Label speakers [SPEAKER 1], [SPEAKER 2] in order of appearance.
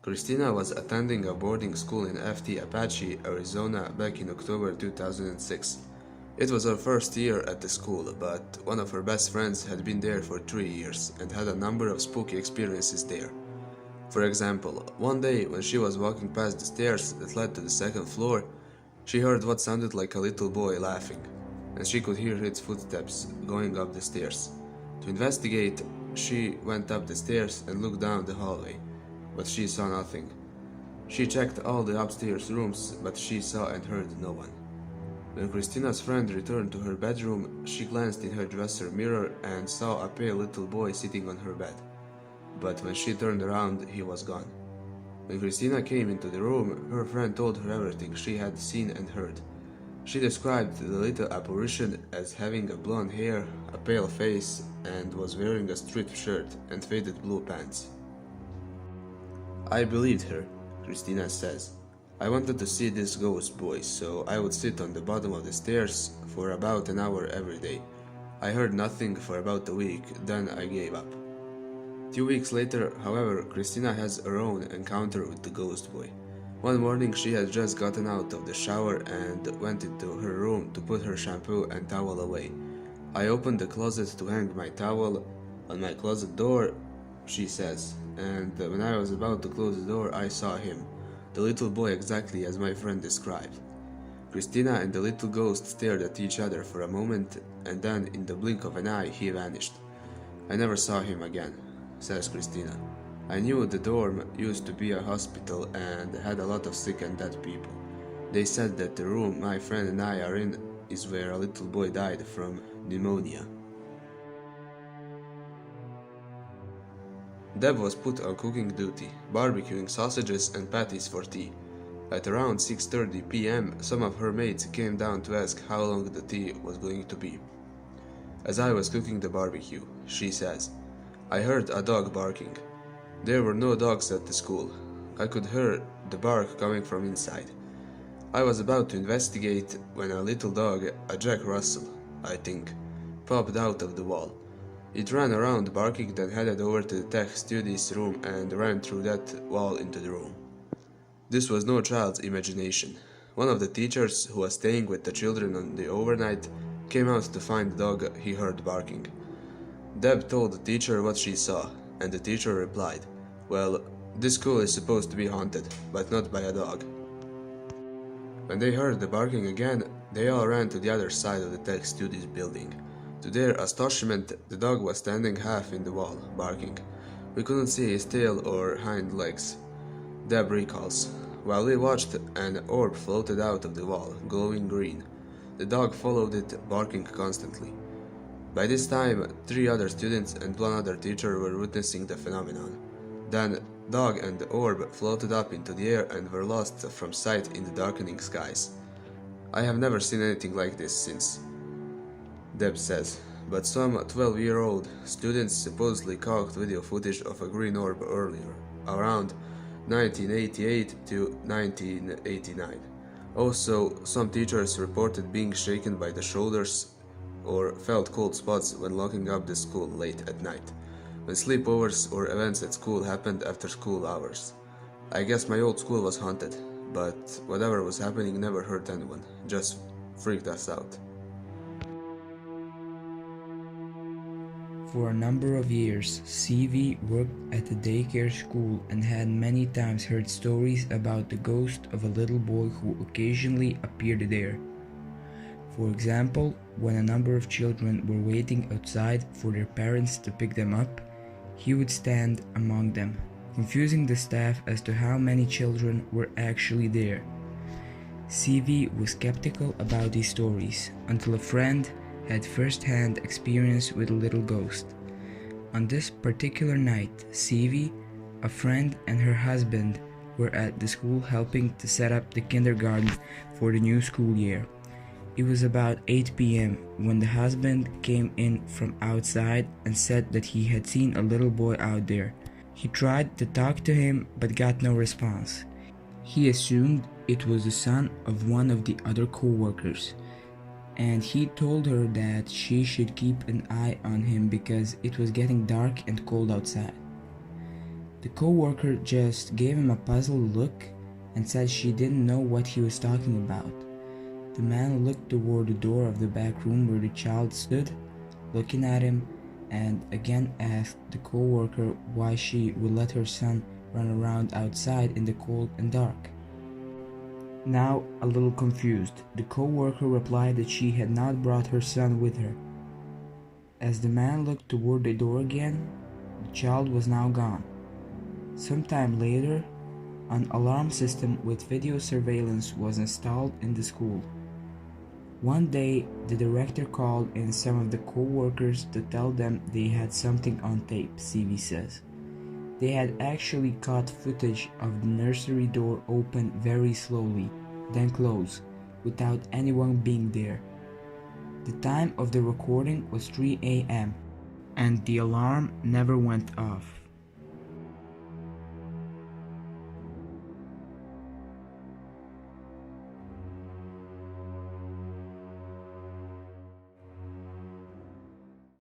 [SPEAKER 1] Christina was attending a boarding school in Apache, Arizona back in October 2006. It was her first year at the school, but one of her best friends had been there for 3 years and had a number of spooky experiences there. For example, one day when she was walking past the stairs that led to the second floor, she heard what sounded like a little boy laughing, and she could hear his footsteps going up the stairs. To investigate, she went up the stairs and looked down the hallway, but she saw nothing. She checked all the upstairs rooms, but she saw and heard no one. When Christina's friend returned to her bedroom, she glanced in her dresser mirror and saw a pale little boy sitting on her bed. But when she turned around, he was gone. When Christina came into the room, her friend told her everything she had seen and heard. She described the little apparition as having a blonde hair, a pale face, and was wearing a striped shirt and faded blue pants. I believed her, Christina says. I wanted to see this ghost boy, so I would sit on the bottom of the stairs for about an hour every day. I heard nothing for about a week, then I gave up. 2 weeks later, however, Christina has her own encounter with the ghost boy. One morning she had just gotten out of the shower and went into her room to put her shampoo and towel away. I opened the closet to hang my towel on my closet door, she says, and when I was about to close the door I saw him, the little boy exactly as my friend described. Christina and the little ghost stared at each other for a moment, and then in the blink of an eye he vanished. I never saw him again, says Christina. I knew the dorm used to be a hospital and had a lot of sick and dead people. They said that the room my friend and I are in is where a little boy died from pneumonia. Deb was put on cooking duty, barbecuing sausages and patties for tea. At around 6:30 p.m., some of her mates came down to ask how long the tea was going to be. As I was cooking the barbecue, she says, I heard a dog barking. There were no dogs at the school. I could hear the bark coming from inside. I was about to investigate when a little dog, a Jack Russell, I think, popped out of the wall. It ran around barking, then headed over to the tech studies room and ran through that wall into the room. This was no child's imagination. One of the teachers, who was staying with the children on the overnight, came out to find the dog he heard barking. Deb told the teacher what she saw, and the teacher replied, well, this school is supposed to be haunted, but not by a dog. When they heard the barking again, they all ran to the other side of the tech studies building. To their astonishment, the dog was standing half in the wall, barking. We couldn't see his tail or hind legs. Deb recalls, while we watched, an orb floated out of the wall, glowing green. The dog followed it, barking constantly. By this time, 3 other students and 1 other teacher were witnessing the phenomenon. Then, dog and the orb floated up into the air and were lost from sight in the darkening skies. I have never seen anything like this since, Deb says, but some 12-year-old students supposedly caught video footage of a green orb earlier, around 1988 to 1989. Also, some teachers reported being shaken by the shoulders or felt cold spots when locking up the school late at night, when sleepovers or events at school happened after school hours. I guess my old school was haunted, but whatever was happening never hurt anyone, just freaked us out.
[SPEAKER 2] For a number of years, CV worked at a daycare school and had many times heard stories about the ghost of a little boy who occasionally appeared there. For example, when a number of children were waiting outside for their parents to pick them up, he would stand among them, confusing the staff as to how many children were actually there. CV was skeptical about these stories until a friend had first-hand experience with a little ghost. On this particular night, CV, a friend, and her husband were at the school helping to set up the kindergarten for the new school year. It was about 8 p.m. when the husband came in from outside and said that he had seen a little boy out there. He tried to talk to him but got no response. He assumed it was the son of one of the other co-workers, and he told her that she should keep an eye on him because it was getting dark and cold outside. The co-worker just gave him a puzzled look and said she didn't know what he was talking about. The man looked toward the door of the back room where the child stood, looking at him, and again asked the co-worker why she would let her son run around outside in the cold and dark. Now, a little confused, the co-worker replied that she had not brought her son with her. As the man looked toward the door again, the child was now gone. Sometime later, an alarm system with video surveillance was installed in the school. One day, the director called in some of the co-workers to tell them they had something on tape, CV says. They had actually caught footage of the nursery door open very slowly, then close, without anyone being there. The time of the recording was 3 a.m., and the alarm never went off.